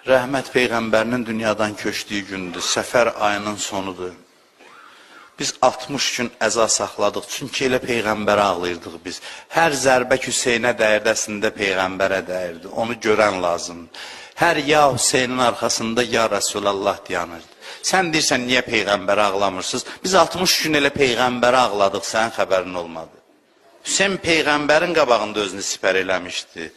Rəhmət Peyğəmbərinin dünyadan köçdüyü gündür, Səfər ayının sonudur. Biz 60 gün əza saxladıq, çünki elə Peyğəmbərə ağlayırdıq biz. Hər zərbə Hüseynə dəyirdəsində Peyğəmbərə dəyirdi, onu görən lazım. Hər ya Hüseynin arxasında ya Rəsulallah dayanırdı. Sən deyirsən, niyə Peyğəmbərə ağlamırsınız? Biz 60 gün elə Peyğəmbərə ağladıq, sənin xəbərin olmadı. Hüseyn Peyğəmbərin qabağında özünü sipər eləmişdi.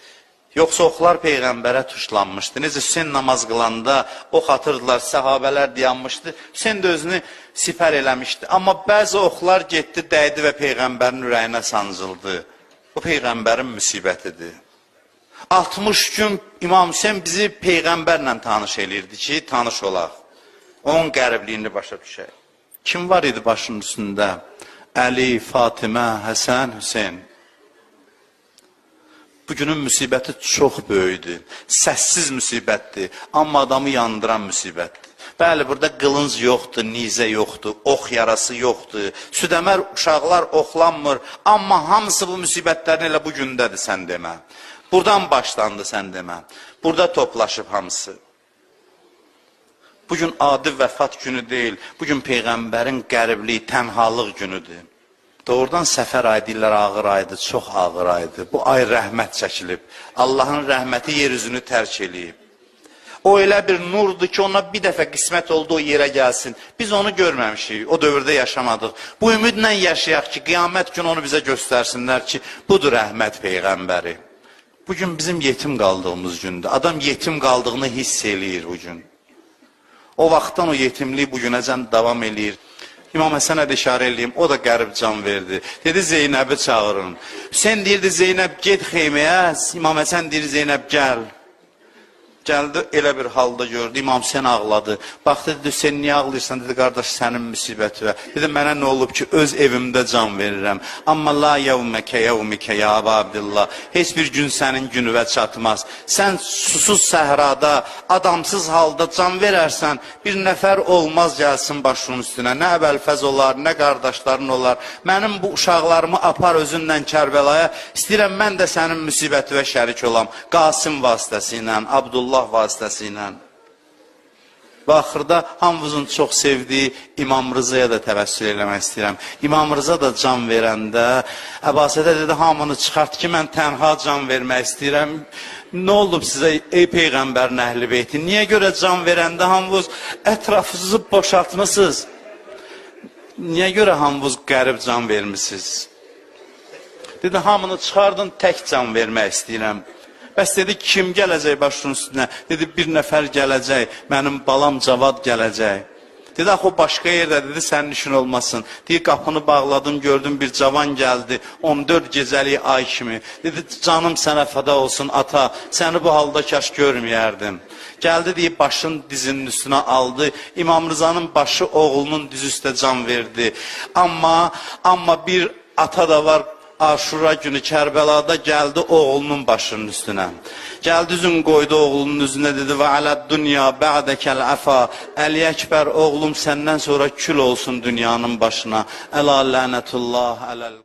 Yoxsa oxlar Peyğəmbərə tuşlanmışdı. Necə Hüseyn namaz qılanda ox atırdılar, səhabələr dayanmışdı. Hüseyn də özünü sipər eləmişdi. Amma bəzi oxlar getdi, dəydi və Peyğəmbərin ürəyinə sancıldı. Bu Peyğəmbərin müsibətidir. 60 gün İmam Hüseyn bizi Peyğəmbərlə tanış eləyirdi ki, tanış olaq. Onun qəribliyini başa düşək. Kim var idi başının üstündə? Əli, Fatimə, Həsən, Hüseyn. Bugünün müsibəti çox böyüdür, səssiz müsibətdir, amma adamı yandıran müsibətdir. Bəli, burada qılınc yoxdur, nizə yoxdur, ox yarası yoxdur, südəmər uşaqlar oxlanmır, amma hamısı bu müsibətlərin elə bu gündədir, sən demə. Buradan başlandı, sən demə. Burada toplaşıb hamısı. Bugün adi vəfat günü deyil, bugün Peyğəmbərin qəriblik, tənhalıq günüdür. Doğrudan Səfər ayı deyirlər, ağır aydır, çox ağır aydır. Bu ay rəhmət çəkilib. Allahın rəhməti yer üzünü tərk eləyib. O elə bir nurdur ki, ona bir dəfə qismət oldu, o yerə gəlsin. Biz onu görməmişik, o dövrdə yaşamadıq. Bu ümidlə yaşayaq ki, qiyamət gün onu bizə göstərsinlər ki, budur rəhmət Peyğəmbəri. Bugün bizim yetim qaldığımız gündür. Adam yetim qaldığını hiss eləyir bugün. O vaxtdan o yetimlik bugünəcən davam eləyir. İmam Həsənə də işarə eləyim, o da qərib can verdi. Dedi, Zeynəbi çağırın. Hüseyin deyirdi, Zeynəb get xeyməyə, İmam Həsən deyir, Zeynəb gəl. Gəldi, elə bir halda gördü, İmam Hüseyin ağladı. Baxdı, dedi, Hüseyin niyə ağlayırsan? Dedi, qardaş, sənin müsibəti və. Dedi, mənə nə olub ki, öz evimdə can verirəm. Amma la yevməkə yevmikə ya Əbu Abdillah. Heç bir gün sənin günüvə çatmaz. Sən susuz səhrada, adamsız halda can verərsən, bir nəfər olmaz gəlsin başının üstünə. Nə əvvəlfəz olar, nə qardaşların olar. Mənim bu uşaqlarımı apar özünlə Kərbəlaya. İstəyirəm, mən də sənin müsibəti və şərik olam. Qasım vasitəsi ilə, Abdullah vasitəsilə. Və axırda hamımızın çox sevdiyi İmam Rızaya da təvəssül eləmək istəyirəm. İmam Rıza da can verəndə Əbasədə dedi, hamını çıxart ki, mən tənha can vermək istəyirəm. Nə olub sizə, ey Peyğəmbərin əhl-i beyti? Niyə görə can verəndə hamınız ətrafınızı boşaltmışsınız? Niyə görə hamınız qərib can vermişsiniz? Dedi, hamını çıxardın, tək can vermək istəyirəm. Bəs dedi, kim gələcək başının üstünə? Dedi, bir nəfər gələcək, mənim balam Cavad gələcək. Dedi, axı o başqa yerdə, dedi, sənin işin olmasın. Deyir, qapını bağladım, gördüm, bir cavan gəldi, 14 gecəlik ay kimi. Dedi, canım sənə fəda olsun, ata, səni bu halda kaş görməyərdim. Gəldi, deyib, başın dizinin üstünə aldı. İmam Rızanın başı oğlunun diz üstə can verdi. Amma bir ata da var, Aşura günü Kərbəlada gəldi oğlunun başının üstünə. Gəldi üzün qoydu oğlunun üzünə, dedi, və aləd dünya bə'dəkəl əfa. Əli Əkbər, oğlum səndən sonra kül olsun dünyanın başına. Əla lənətullah ələl.